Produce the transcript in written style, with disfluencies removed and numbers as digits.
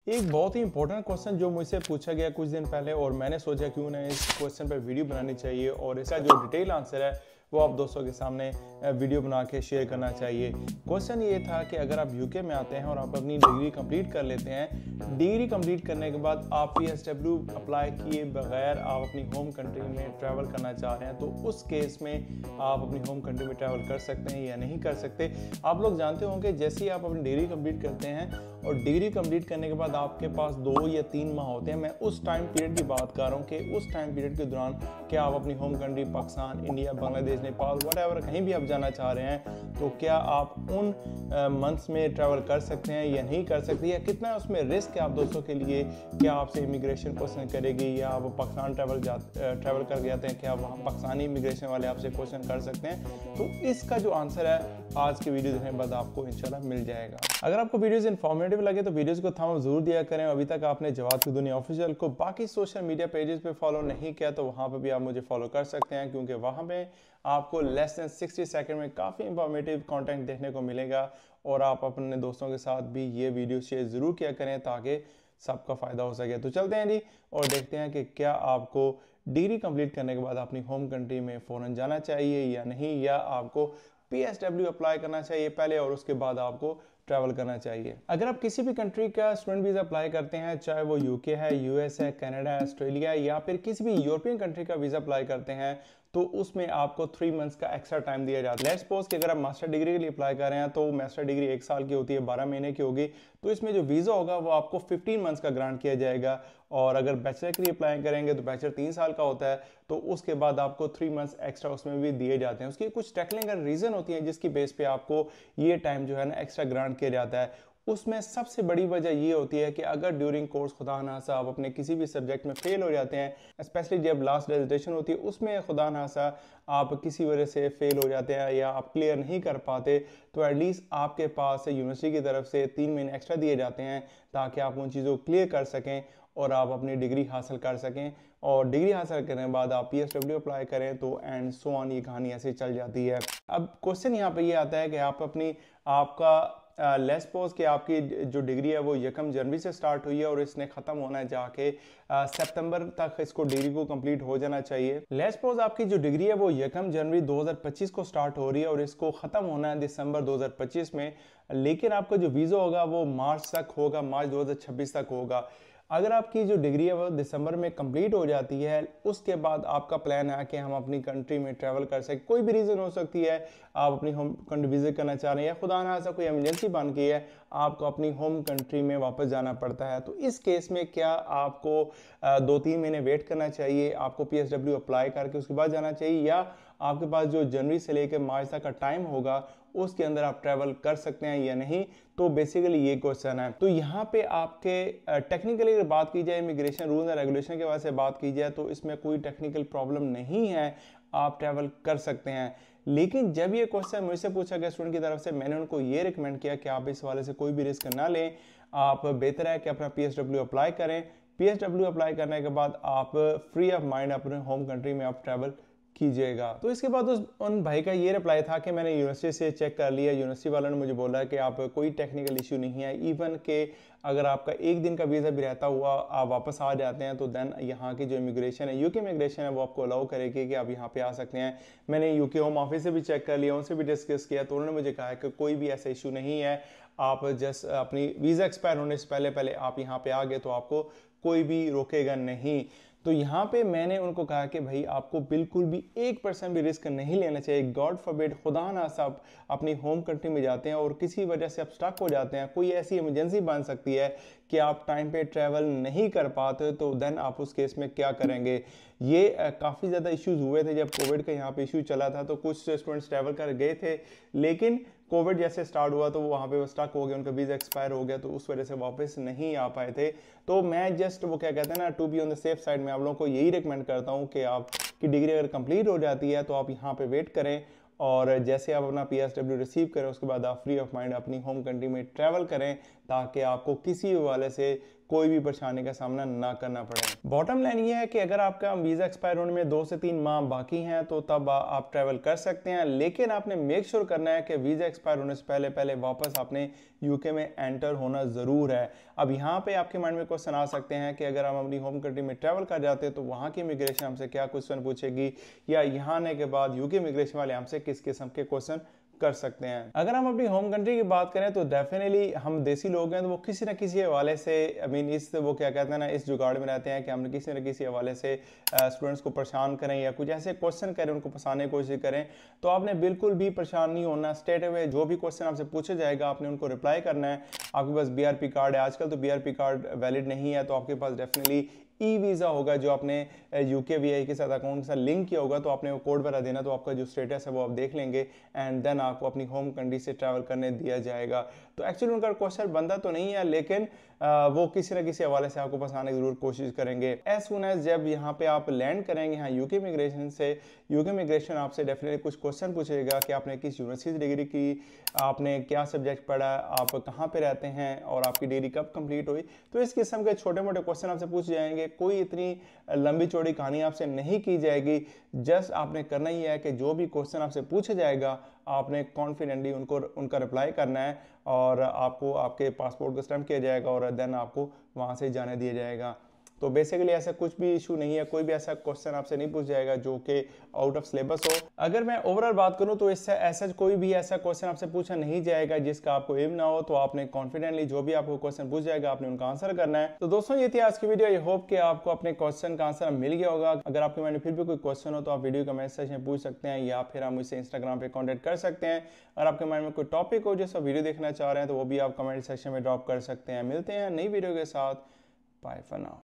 एक बहुत ही important question जो मुझसे पूछा गया कुछ दिन पहले और मैंने सोचा क्यों ना इस क्वेश्चन पर वीडियो बनानी चाहिए और इसका जो डिटेल आंसर है वो आप दोस्तों के सामने वीडियो बना के शेयर करना चाहिए। क्वेश्चन ये था कि अगर आप यूके में आते हैं और आप अपनी डिग्री कंप्लीट कर लेते हैं, डिग्री कंप्लीट करने के बाद आप PSW अप्लाई किए बगैर आप अपनी होम कंट्री में ट्रैवल करना चाह रहे हैं, तो उस केस में आप अपनी होम कंट्री में ट्रैवल कर सकते हैं या नहीं कर सकते। आप लोग जानते होंगे जैसे ही आप अपनी डिग्री कंप्लीट करते हैं और डिग्री कंप्लीट करने के बाद आपके पास 2 या 3 माह होते हैं। मैं उस टाइम पीरियड की बात कर रहा हूँ कि उस टाइम पीरियड के दौरान क्या आप अपनी home country Pakistan, India, Bangladesh, Nepal, whatever कहीं भी आप जाना चाह रहे हैं, तो क्या आप उन मंथ्स में ट्रैवल कर सकते हैं या नहीं कर सकते, या कितना उसमें रिस्क है आप दोस्तों के लिए। क्या आपसे इमिग्रेशन क्वेश्चन करेगी, या आप पाकिस्तान ट्रैवल करके जाते हैं, क्या वहाँ पाकिस्तानी इमिग्रेशन वाले आपसे क्वेश्चन कर सकते हैं। तो इसका जो आंसर है आज की वीडियो देखने के बाद आपको इंशाल्लाह मिल जाएगा। अगर आपको वीडियोस इन्फॉर्मेटिव लगे तो वीडियोस को थंब अप जरूर दिया करें। अभी तक आपने जवाब की दुनिया ऑफिशियल को बाकी सोशल मीडिया पेजेस पे फॉलो नहीं किया तो वहाँ पे भी आप मुझे फॉलो कर सकते हैं, क्योंकि वहाँ पे आपको लेस देन 60 सेकंड में काफ़ी इंफॉर्मेटिव कंटेंट देखने को मिलेगा। और आप अपने दोस्तों के साथ भी ये वीडियो शेयर ज़रूर किया करें ताकि सबका फ़ायदा हो सके। तो चलते हैं जी और देखते हैं कि क्या आपको डिग्री कंप्लीट करने के बाद अपनी होम कंट्री में फ़ौरन जाना चाहिए या नहीं, या आपको PSW अप्लाई करना चाहिए पहले और उसके बाद आपको ट्रैवल करना चाहिए। अगर आप किसी भी कंट्री का स्टूडेंट वीज़ा अप्लाई करते हैं, चाहे वो यूके है, US है, कनाडा है, ऑस्ट्रेलिया या फिर किसी भी यूरोपियन कंट्री का वीज़ा अप्लाई करते हैं, तो उसमें आपको 3 मंथ्स का एक्स्ट्रा टाइम दिया जाता है। लेट्स सपोज कि अगर आप मास्टर डिग्री के लिए अप्लाई कर रहे हैं तो मास्टर डिग्री 1 साल की होती है, 12 महीने की होगी, तो इसमें जो वीज़ा होगा वो आपको 15 मंथ्स का ग्रांट किया जाएगा। और अगर बैचलर के लिए अप्लाई करेंगे तो बैचलर 3 साल का होता है, तो उसके बाद आपको 3 मंथ्स एक्स्ट्रा उसमें भी दिए जाते हैं। उसकी कुछ टेक्निकल रीज़न होती है जिसकी बेस पे आपको ये टाइम जो है ना एक्स्ट्रा ग्रांट किया जाता है। उसमें सबसे बड़ी वजह ये होती है कि अगर ड्यूरिंग कोर्स खुदा नासा आप अपने किसी भी सब्जेक्ट में फेल हो जाते हैं, स्पेशली जब लास्ट डेजिटेशन होती है उसमें खुदा नासा आप किसी वजह से फेल हो जाते हैं या आप क्लियर नहीं कर पाते, तो एटलीस्ट आपके पास यूनिवर्सिटी की तरफ से 3 महीने एक्स्ट्रा दिए जाते हैं ताकि आप उन चीज़ों को क्लियर कर सकें और आप अपनी डिग्री हासिल कर सकें। और डिग्री हासिल करने के बाद आप PSW अप्लाई करें तो एंड सो ऑन, ये कहानी ऐसे चल जाती है। अब क्वेश्चन यहाँ पे ये आता है कि आप अपनी आपका लेट्स सपोज कि आपकी जो डिग्री है वो 1 जनवरी से स्टार्ट हुई है और इसने ख़त्म होना है जाके सितंबर तक इसको डिग्री को कंप्लीट हो जाना चाहिए। लेट्स सपोज आपकी जो डिग्री है वो 1 जनवरी 2025 को स्टार्ट हो रही है और इसको ख़त्म होना है दिसंबर 2025 में, लेकिन आपका जो वीज़ा होगा वो मार्च तक होगा, मार्च 2026 तक होगा। अगर आपकी जो डिग्री है वो दिसंबर में कंप्लीट हो जाती है, उसके बाद आपका प्लान है कि हम अपनी कंट्री में ट्रैवल कर सकें, कोई भी रीज़न हो सकती है, आप अपनी होम कंट्री विजिट करना चाह रहे हैं या खुदा ना ऐसा कोई इमरजेंसी बन गई है, आपको अपनी होम कंट्री में वापस जाना पड़ता है, तो इस केस में क्या आपको 2-3 महीने वेट करना चाहिए, आपको PSW अप्लाई करके उसके बाद जाना चाहिए, या आपके पास जो जनवरी से लेकर मार्च तक का टाइम होगा उसके अंदर आप ट्रैवल कर सकते हैं या नहीं। तो बेसिकली ये क्वेश्चन है। तो यहाँ पे आपके टेक्निकली अगर बात की जाए, इमिग्रेशन रूल्स एंड रेगुलेशन के वजह से बात की जाए तो इसमें कोई टेक्निकल प्रॉब्लम नहीं है, आप ट्रैवल कर सकते हैं। लेकिन जब ये क्वेश्चन मुझसे पूछा गया स्टूडेंट की तरफ से, मैंने उनको ये रिकमेंड किया कि आप इस वाले से कोई भी रिस्क ना लें, आप बेहतर है कि अपना PSW अप्लाई करें। PSW अप्लाई करने के बाद आप फ्री ऑफ माइंड अपने होम कंट्री में आप ट्रैवल कीजिएगा। तो इसके बाद उन भाई का ये रिप्लाई था कि मैंने यूनिवर्सिटी से चेक कर लिया, यूनिवर्सिटी वालों ने मुझे बोला कि आप कोई टेक्निकल इशू नहीं है, इवन के अगर आपका 1 दिन का वीज़ा भी रहता हुआ आप वापस आ जाते हैं तो देन यहाँ की जो इमिग्रेशन है, यूके इमिग्रेशन है, वो आपको अलाउ करेगी कि आप यहाँ पे आ सकते हैं। मैंने यूके होम ऑफिस से भी चेक कर लिया, उनसे भी डिस्कस किया, तो उन्होंने मुझे कहा कि कोई भी ऐसा इशू नहीं है, आप जस्ट अपनी वीज़ा एक्सपायर होने से पहले पहले आप यहाँ पे आ गए तो आपको कोई भी रोकेगा नहीं। तो यहाँ पे मैंने उनको कहा कि भाई आपको बिल्कुल भी 1% भी रिस्क नहीं लेना चाहिए। गॉड फॉरबिड, खुदा ना सब अपनी होम कंट्री में जाते हैं और किसी वजह से आप स्टक हो जाते हैं, कोई ऐसी इमरजेंसी बन सकती है कि आप टाइम पे ट्रैवल नहीं कर पाते, तो देन आप उस केस में क्या करेंगे। ये काफ़ी ज़्यादा इश्यूज हुए थे जब कोविड का यहाँ पे इशू चला था, तो कुछ स्टूडेंट्स ट्रैवल कर गए थे, लेकिन कोविड जैसे स्टार्ट हुआ तो वो वहाँ पे स्टक हो गए, उनका वीज़ा एक्सपायर हो गया, तो उस वजह से वापस नहीं आ पाए थे। तो मैं जस्ट वो क्या कहते हैं ना, to be on the safe side, में आप लोगों को यही रिकमेंड करता हूँ कि आपकी डिग्री अगर कंप्लीट हो जाती है तो आप यहाँ पे वेट करें और जैसे आप अपना PSW रिसीव करें उसके बाद आप फ्री ऑफ माइंड अपनी होम कंट्री में ट्रैवल करें, ताकि आपको किसी वाले से कोई भी परेशानी का सामना ना करना पड़े। बॉटम लाइन ये है कि अगर आपका वीज़ा एक्सपायर होने में 2 से 3 माह बाकी हैं तो तब आप ट्रैवल कर सकते हैं, लेकिन आपने मेक श्योर करना है कि वीज़ा एक्सपायर होने से पहले पहले वापस आपने यूके में एंटर होना ज़रूर है। अब यहाँ पे आपके माइंड में क्वेश्चन आ सकते हैं कि अगर हम अपनी होम कंट्री में ट्रैवल कर जाते हैं तो वहाँ की इमिग्रेशन हमसे क्या क्वेश्चन पूछेगी, या यहाँ आने के बाद यूके इमिग्रेशन वाले हमसे किस किस्म के क्वेश्चन कर सकते हैं। अगर हम अपनी होम कंट्री की बात करें तो डेफिनेटली हम देसी लोग हैं तो वो किसी न किसी हवाले से इस वो क्या कहते हैं ना, इस जुगाड़ में रहते हैं कि हम किसी न किसी हवाले से स्टूडेंट्स को परेशान करें या कुछ ऐसे क्वेश्चन करें, उनको फंसाने की कोशिश करें। तो आपने बिल्कुल भी परेशान नहीं होना, स्ट्रेट अवे जो भी क्वेश्चन आपसे पूछा जाएगा आपने उनको रिप्लाई करना है। आपके पास BRP कार्ड है, आजकल तो BRP कार्ड वैलिड नहीं है, तो आपके पास डेफिनेटली वीज़ा होगा जो आपने UKVI के साथ अकाउंट के साथ लिंक किया होगा, तो आपने वो कोड वगैरह देना, तो आपका जो स्टेटस है वो आप देख लेंगे एंड देन आपको अपनी होम कंट्री से ट्रैवल करने दिया जाएगा। तो एक्चुअली उनका क्वेश्चन बनता तो नहीं है, लेकिन वो किसी न किसी हवाले से आपको फंसाने की जरूर कोशिश करेंगे। एज सुन एज जब यहाँ पे आप लैंड करेंगे यहाँ यूके इमिग्रेशन आपसे डेफिनेटली कुछ क्वेश्चन पूछेगा कि आपने किस यूनिवर्सिटी से डिग्री की, आपने क्या सब्जेक्ट पढ़ा, आप कहाँ पे रहते हैं और आपकी डिग्री कब कंप्लीट हुई। तो इस किस्म के छोटे मोटे क्वेश्चन आपसे पूछे जाएंगे, कोई इतनी लंबी चौड़ी कहानी आपसे नहीं की जाएगी। जस्ट आपने करना ही है कि जो भी क्वेश्चन आपसे पूछा जाएगा आपने कॉन्फिडेंटली उनका रिप्लाई करना है और आपको आपके पासपोर्ट को स्टैम्प किया जाएगा और देन आपको वहाँ से जाने दिया जाएगा। तो बेसिकली ऐसा कुछ भी इशू नहीं है, कोई भी ऐसा क्वेश्चन आपसे नहीं पूछ जाएगा जो कि आउट ऑफ सिलेबस हो। अगर मैं ओवरऑल बात करूं तो इससे ऐसा कोई भी ऐसा क्वेश्चन आपसे पूछा नहीं जाएगा जिसका आपको इल्म ना हो। तो आपने कॉन्फिडेंटली जो भी आपको क्वेश्चन पूछ जाएगा आपने उनका आंसर करना है। तो दोस्तों ये थी आज की वीडियो। आई होप कि आपको अपने क्वेश्चन का आंसर मिल गया होगा। अगर आपके माइंड में फिर भी कोई क्वेश्चन हो तो आप वीडियो कमेंट सेक्शन में पूछ सकते हैं या फिर आप मुझसे इंस्टाग्राम पे कॉन्टेक्ट कर सकते हैं। अगर आपके माइंड में कोई टॉपिक हो जिसका वीडियो देखना चाह रहे हैं तो वो भी आप कमेंट सेक्शन में ड्रॉप कर सकते हैं। मिलते हैं नई वीडियो के साथ। Bye for now.